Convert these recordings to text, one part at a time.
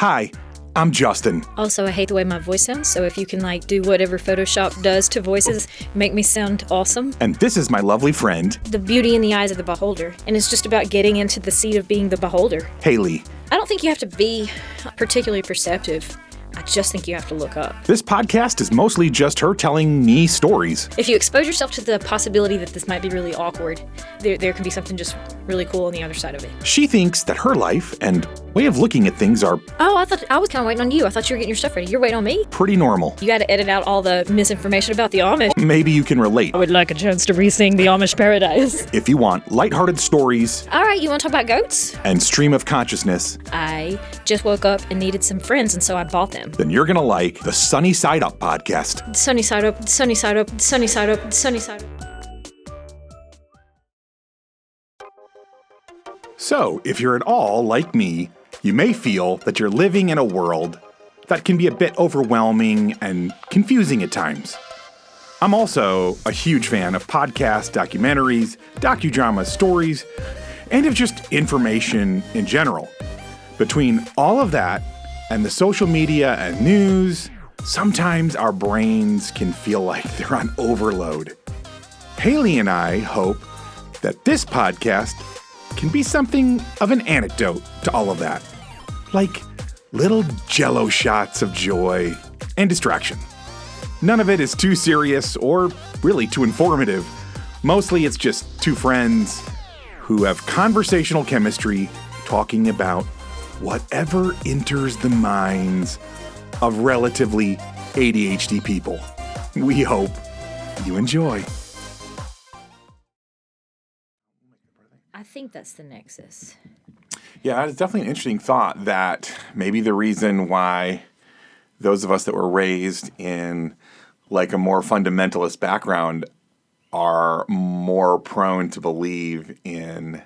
Hi, I'm Justin. Also, I hate the way my voice sounds, so if you can do whatever Photoshop does to voices, make me sound awesome. And this is my lovely friend, The beauty in the eyes of the beholder, and it's just about getting into the seat of being the beholder. Hayley. I don't think you have to be particularly perceptive. I just think you have to look up. This podcast is mostly just her telling me stories. If you expose yourself to the possibility that this might be really awkward, there can be something just really cool on the other side of it. She thinks that her life and way of looking at things are Oh, I was kind of waiting on you. I thought you were getting your stuff ready. You're waiting on me? pretty normal. You got to edit out all the misinformation about the Amish. Maybe you can relate. I would like a chance to re-sing the Amish Paradise. If you want lighthearted stories All right, you want to talk about goats? and stream of consciousness, I just woke up and needed some friends, and so I bought them. then you're going to like the Sunny Side Up podcast. Sunny side up, sunny side up, sunny side up, sunny side up. So, if you're at all like me, you may feel that you're living in a world that can be a bit overwhelming and confusing at times. I'm also a huge fan of podcasts, documentaries, docudramas, stories, and of just information in general. Between all of that and the social media and news, sometimes our brains can feel like they're on overload. Hayley and I hope that this podcast can be something of an antidote to all of that. Like little jello shots of joy and distraction. None of it is too serious or really too informative. Mostly it's just two friends who have conversational chemistry talking about whatever enters the minds of relatively ADHD people. We hope you enjoy. I think that's the nexus. Yeah, it's definitely an interesting thought that maybe the reason why those of us that were raised in like a more fundamentalist background are more prone to believe in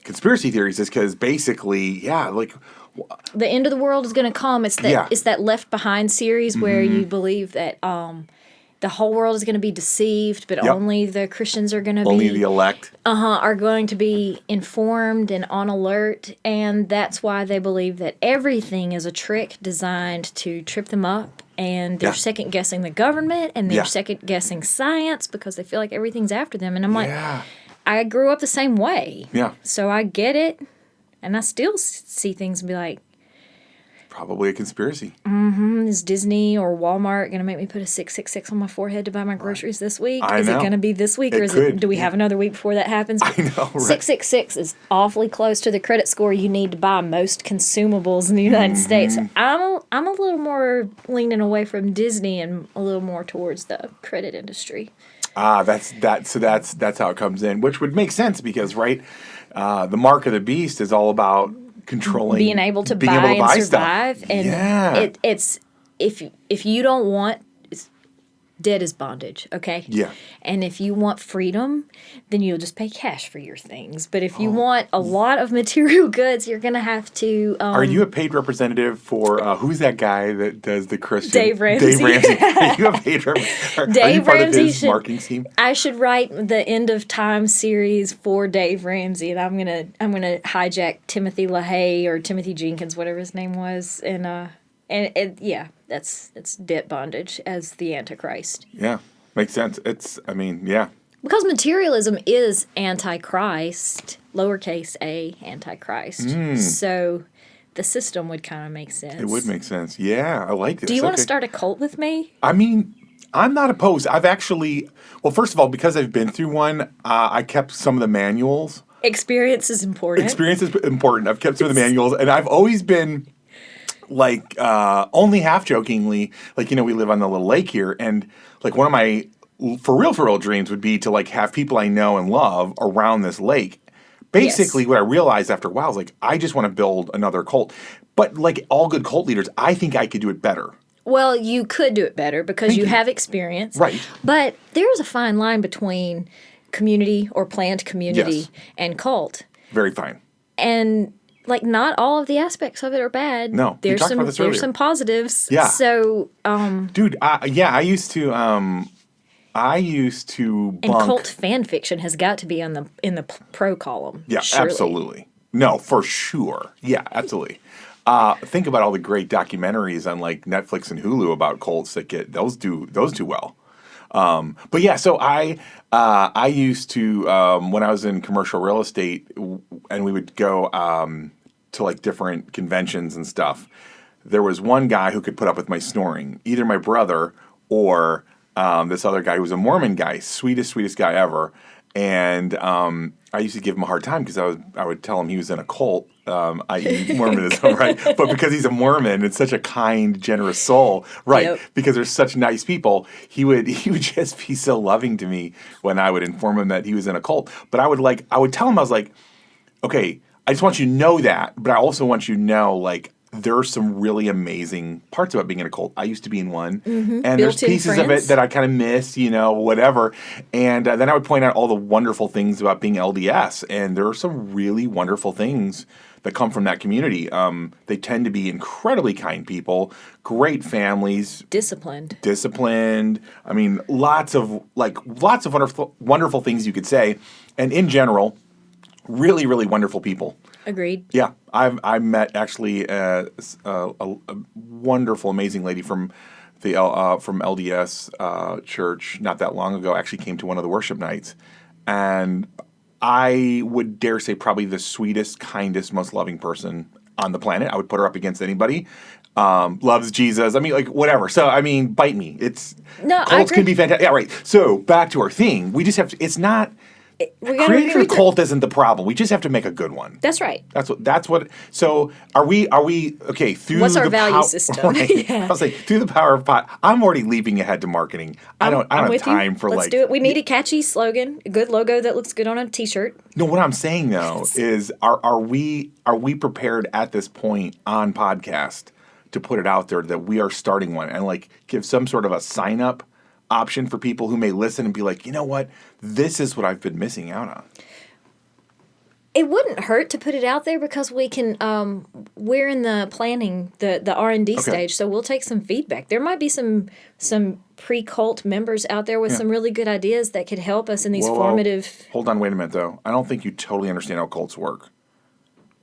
conspiracy theories is because basically, The end of the world is going to come. It's that Left Behind series where you believe that the whole world is going to be deceived, but only the Christians are going to only the elect are going to be informed and on alert, and that's why they believe that everything is a trick designed to trip them up, and they're second guessing the government and they're second guessing science because they feel like everything's after them. And I'm like, I grew up the same way, so I get it, and I still see things and be like, probably a conspiracy. Is Disney or Walmart going to make me put a 666 on my forehead to buy my groceries this week? I Is know. it going to be this week, do we have another week before that happens? I know, right? 666 is awfully close to the credit score you need to buy most consumables in the United States. So I'm a little more leaning away from Disney and a little more towards the credit industry. That's how it comes in, which would make sense because, right, the mark of the beast is all about controlling, being able to buy and survive, stuff. And it's if you don't want, debt is bondage, okay? Yeah. And if you want freedom, then you'll just pay cash for your things. But if you want a lot of material goods, you're gonna have to. Are you a paid representative for who's that guy that does the Christian? Dave Ramsey. Dave Ramsey. Are you a paid representative? Dave Are you part Ramsey of his marketing scheme? I should write the End of Time series for Dave Ramsey, and I'm gonna hijack Timothy LaHaye or Timothy Jenkins, whatever his name was, and that's debt bondage as the Antichrist. Yeah, makes sense. Because materialism is antichrist, lowercase a, antichrist. So the system would kind of make sense. It would make sense. Yeah, I like this. Do you want to start a cult with me? I mean, I'm not opposed. I've actually, first of all, because I've been through one, I kept some of the manuals. Experience is important. Experience is important. I've kept some of the manuals, and I've always been like, only half jokingly, like, we live on the little lake here, and like one of my for real dreams would be to like have people I know and love around this lake. Basically, what I realized after a while is like, I just want to build another cult. But like all good cult leaders, I think I could do it better. Well, you could do it better because you have experience. Right. But there's a fine line between community or planned community and cult. Very fine. And like not all of the aspects of it are bad. No, there's some positives. Yeah. So, dude, I used to bunk. And cult fan fiction has got to be in the pro column. Yeah, surely. absolutely. No, for sure. Yeah, absolutely. Think about all the great documentaries on like Netflix and Hulu about cults that get those do well. But yeah, so I used to when I was in commercial real estate, and we would go to like different conventions and stuff. There was one guy who could put up with my snoring, either my brother or this other guy who was a Mormon guy, sweetest guy ever. And I used to give him a hard time because I would tell him he was in a cult, i.e. Mormonism, right? But because he's a Mormon and such a kind, generous soul, right? Yep. Because they're such nice people, he would just be so loving to me when I would inform him that he was in a cult. But I would tell him, I was like, okay, I just want you to know that, but I also want you to know, like, there are some really amazing parts about being in a cult. I used to be in one, and there's pieces of it that I kind of miss, whatever. And then I would point out all the wonderful things about being LDS, and there are some really wonderful things that come from that community. They tend to be incredibly kind people, great families, disciplined. I mean, lots of wonderful things you could say, and in general, really, really wonderful people. Agreed. Yeah, I met actually a wonderful, amazing lady from the from LDS church not that long ago. Actually, came to one of the worship nights, and I would dare say probably the sweetest, kindest, most loving person on the planet. I would put her up against anybody. Loves Jesus. I mean, like whatever. So I mean, bite me. Cults can be fantastic. Yeah, right. So back to our thing. We just have to. It's not. Creating a cult isn't the problem. We just have to make a good one. That's right. That's what. So are we okay? Through what's our value system? Right, yeah. I was like, through the power of pot. I'm already leaping ahead to marketing. I don't have time for Let's do it. We need a catchy slogan, a good logo that looks good on a T-shirt. No, what I'm saying though is, are we prepared at this point on podcast to put it out there that we are starting one and like give some sort of a sign up option for people who may listen and be like, you know what, this is what I've been missing out on. It wouldn't hurt to put it out there because we can. We're in the planning, the R&D stage, so we'll take some feedback. There might be some pre-cult members out there with some really good ideas that could help us in these formative. Hold on, wait a minute though. I don't think you totally understand how cults work.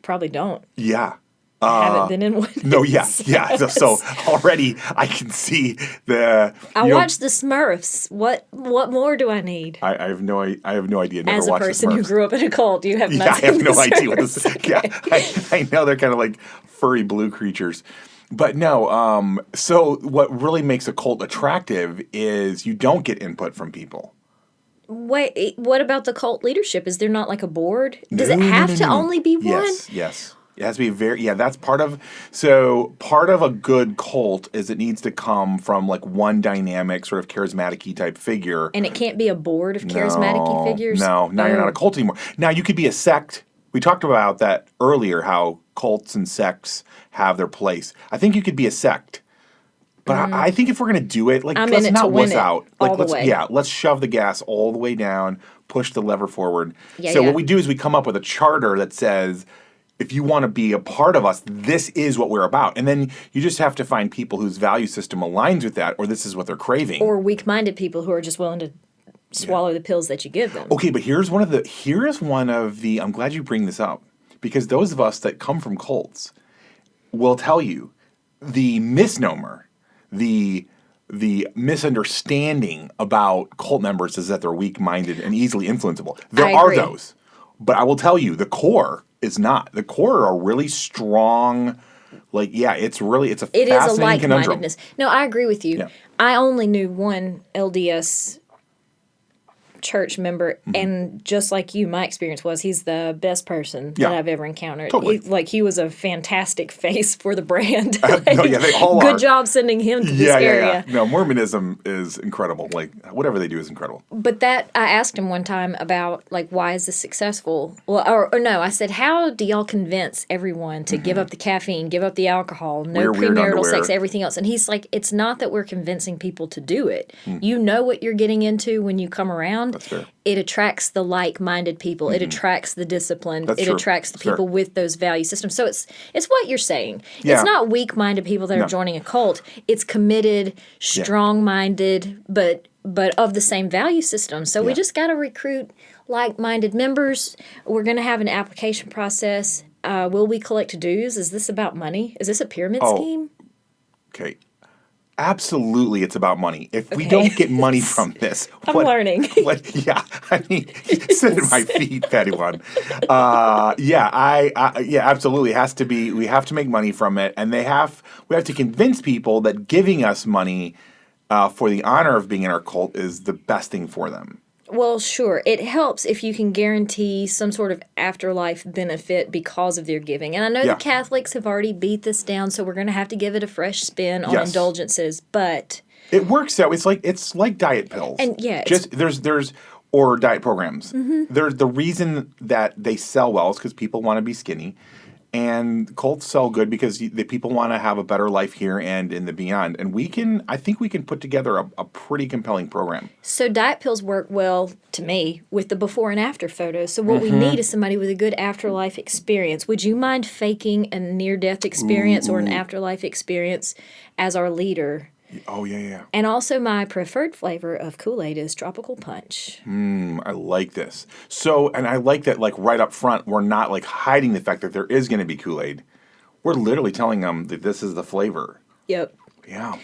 Probably don't. Yeah. I haven't been in one. No, yeah. So already I can see I watched the Smurfs. What more do I need? I have no idea. Never As a watched person the who grew up in a cult, you have not seen I have no the idea what this is. Okay. Yeah, I know they're kind of like furry blue creatures. But no, so what really makes a cult attractive is you don't get input from people. Wait, what about the cult leadership? Is there not like a board? Does it have to only be one? Yes. It has to be that's part of a good cult is it needs to come from like one dynamic sort of charismatic-y type figure. And it can't be a board of charismatic-y figures? No, now you're not a cult anymore. Now you could be a sect. We talked about that earlier, how cults and sects have their place. I think you could be a sect. But I think if we're going to do it, like, let's not wuss out. Like, let's shove the gas all the way down, push the lever forward. What we do is we come up with a charter that says, if you want to be a part of us, this is what we're about. And then you just have to find people whose value system aligns with that, or this is what they're craving. Or weak-minded people who are just willing to swallow the pills that you give them. Okay, but here's one of the, I'm glad you bring this up, because those of us that come from cults will tell you the misnomer, the misunderstanding about cult members is that they're weak-minded and easily influenceable. There are those. But I will tell you, the core is not. The core are really strong. Like, it's a fascinating conundrum. No, I agree with you. Yeah. I only knew one LDS church member, and just like you, my experience was he's the best person that I've ever encountered. Totally. He was a fantastic face for the brand. They all Good job sending him to this area. No, Mormonism is incredible. Like, whatever they do is incredible. But I asked him one time about, like, why is this successful? Well, or no, I said, how do y'all convince everyone to give up the caffeine, give up the alcohol, no premarital sex, everything else? And he's like, it's not that we're convincing people to do it. You know what you're getting into when you come around. That's fair. It attracts the like-minded people. It attracts the disciplined. It attracts the people with those value systems. So it's what you're saying. Yeah. It's not weak-minded people that are joining a cult. It's committed, strong-minded, but of the same value system. So we just got to recruit like-minded members. We're going to have an application process. will we collect dues? Is this about money? Is this a pyramid scheme? Okay. Absolutely, it's about money. If we don't get money from this, I'm learning. I mean, sit at my feet, Patty One. Yeah, absolutely. It has to be. We have to make money from it, and we have to convince people that giving us money for the honor of being in our cult is the best thing for them. Well, sure. It helps if you can guarantee some sort of afterlife benefit because of their giving. And I know the Catholics have already beat this down, so we're going to have to give it a fresh spin on indulgences. But it works out. It's like diet pills. And there's or diet programs. There's the reason that they sell well is because people want to be skinny. And cults sell good because the people want to have a better life here and in the beyond. And I think we can put together a pretty compelling program. So diet pills work well, to me, with the before and after photos. So what we need is somebody with a good afterlife experience. Would you mind faking a near-death experience or an afterlife experience as our leader? Oh, yeah. And also my preferred flavor of Kool-Aid is tropical punch. I like this. So, and I like that, like, right up front, we're not, like, hiding the fact that there is going to be Kool-Aid. We're literally telling them that this is the flavor. Yep. Yeah.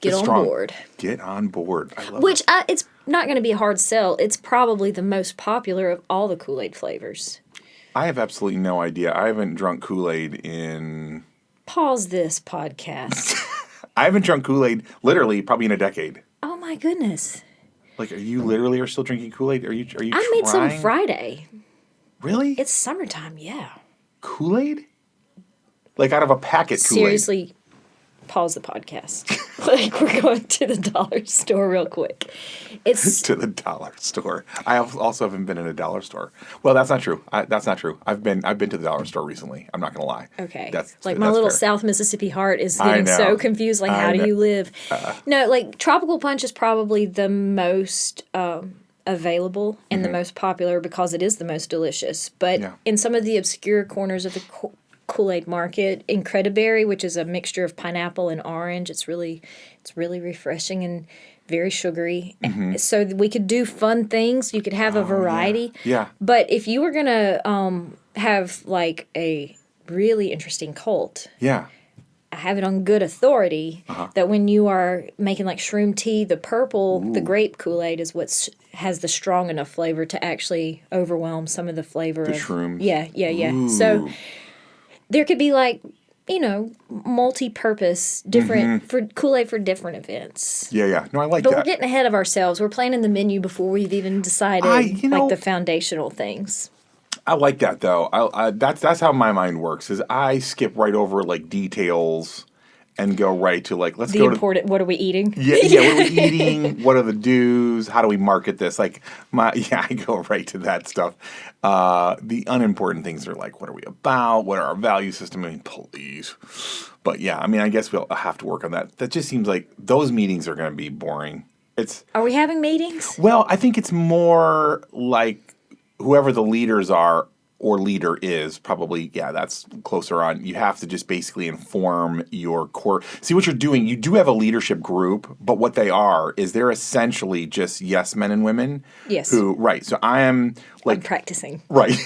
Get on board. Get on board. I love it. It's not going to be a hard sell. It's probably the most popular of all the Kool-Aid flavors. I have absolutely no idea. I haven't drunk Kool-Aid in... Pause this podcast. I haven't drunk Kool-Aid literally probably in a decade. Oh my goodness! Like, are you literally still drinking Kool-Aid? Are you? I made some Friday. Really? It's summertime, yeah. Kool-Aid? Like out of a packet Kool-Aid? Seriously, pause the podcast. Like, we're going to the dollar store real quick. It's to the dollar store. I also haven't been in a dollar store. Well, that's not true. That's not true. I've been to the dollar store recently. I'm not going to lie. Okay. That's my little fair. South Mississippi heart is getting so confused. Like, how do you live? No, like, tropical punch is probably the most available and the most popular because it is the most delicious. But in some of the obscure corners of the Kool-Aid market, Incrediberry, which is a mixture of pineapple and orange, it's really refreshing and very sugary. So we could do fun things. You could have a variety. Yeah. But if you were gonna have like a really interesting cult, I have it on good authority that when you are making like shroom tea, the purple, the grape Kool-Aid is what has the strong enough flavor to actually overwhelm some of the flavor of shrooms. Yeah. Ooh. So there could be like, multi-purpose, different for Kool-Aid for different events. Yeah. No, I like that. But we're getting ahead of ourselves. We're planning the menu before we've even decided like the foundational things. I like that though. That's how my mind works. Is I skip right over like details and go right to like let's the go important. What are we eating? Yeah. What are we eating? What are the dues? How do we market this? Like I go right to that stuff. The unimportant things are like what are we about? What are our value system? I mean, please. But yeah, I mean, I guess we'll have to work on that. That just seems like those meetings are going to be boring. Are we having meetings? Well, I think it's more like whoever the leaders are or leader is probably, that's closer on. You have to just basically inform your core. See what you're doing. You do have a leadership group, but what they are is they're essentially just yes men and women. Yes. So I am like. I'm practicing. Right.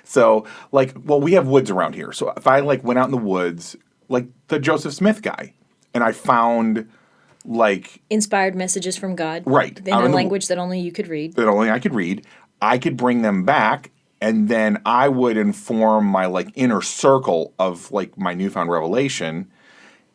So we have woods around here. So if I went out in the woods, like the Joseph Smith guy, and I found inspired messages from God. Right. In a language that only you could read. That only I could read. I could bring them back, and then I would inform my inner circle of my newfound revelation,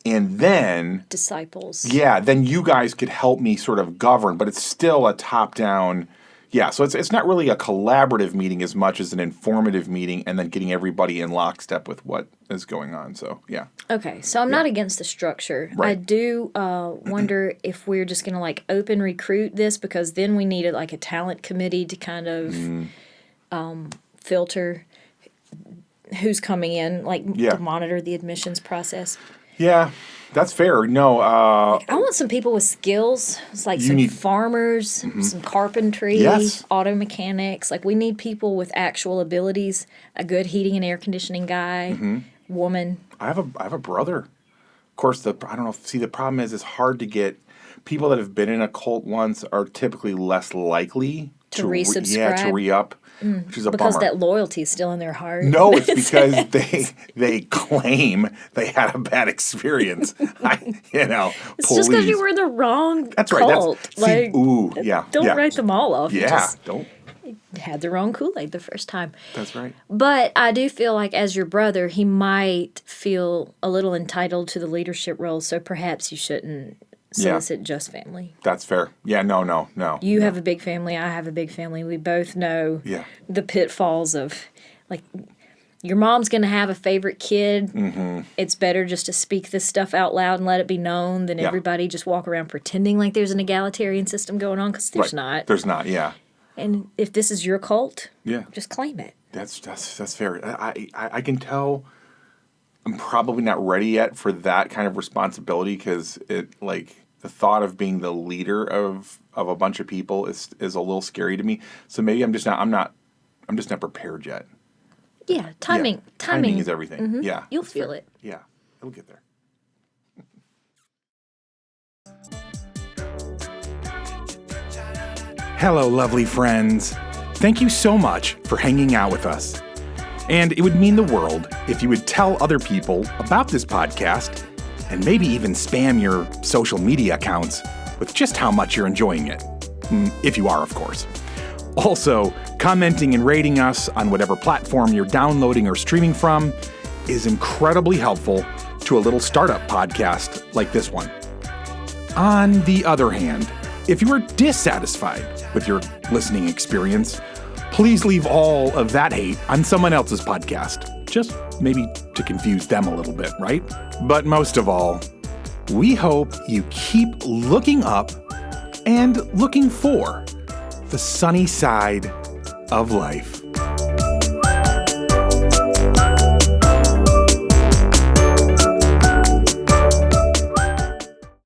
and then disciples. Yeah, then you guys could help me sort of govern, but it's still a top-down. Yeah, so it's not really a collaborative meeting as much as an informative meeting, and then getting everybody in lockstep with what is going on. So yeah. Okay, so I'm not against the structure. Right. I do wonder if we're just going to open recruit this, because then we need a talent committee to kind of filter who's coming in, to monitor the admissions process. Yeah. That's fair. No, I want some people with skills. It's some farmers, some carpentry, auto mechanics. We need people with actual abilities. A good heating and air conditioning guy, woman. I have a brother. Of course, I don't know. See, the problem is it's hard to get people that have been in a cult once are typically less likely to resubscribe. Yeah, to re-up, which is a because bummer. that loyalty is still in their heart. No, it's because they claim they had a bad experience. It's please. just because you were in the wrong That's right. cult. Don't write them all off. Yeah, don't. Had the wrong Kool-Aid the first time. That's right. But I do feel like as your brother, he might feel a little entitled to the leadership role, so perhaps you shouldn't solicit just family. That's fair. Yeah, no. You have a big family, I have a big family. We both know the pitfalls of, like, your mom's going to have a favorite kid. Mm-hmm. It's better just to speak this stuff out loud and let it be known than everybody just walk around pretending like there's an egalitarian system going on, because there's not. There's not, yeah. And if this is your cult, just claim it. That's fair. I can tell I'm probably not ready yet for that kind of responsibility, because the thought of being the leader of a bunch of people is a little scary to me. So maybe I'm just not prepared yet. Yeah, timing is everything. Mm-hmm. Yeah. You'll feel it. Yeah. It'll get there. Hello, lovely friends. Thank you so much for hanging out with us. And it would mean the world if you would tell other people about this podcast and maybe even spam your social media accounts with just how much you're enjoying it. If you are, of course. Also, commenting and rating us on whatever platform you're downloading or streaming from is incredibly helpful to a little startup podcast like this one. On the other hand, if you are dissatisfied with your listening experience, please leave all of that hate on someone else's podcast. Just maybe to confuse them a little bit, right? But most of all, we hope you keep looking up and looking for the sunny side of life.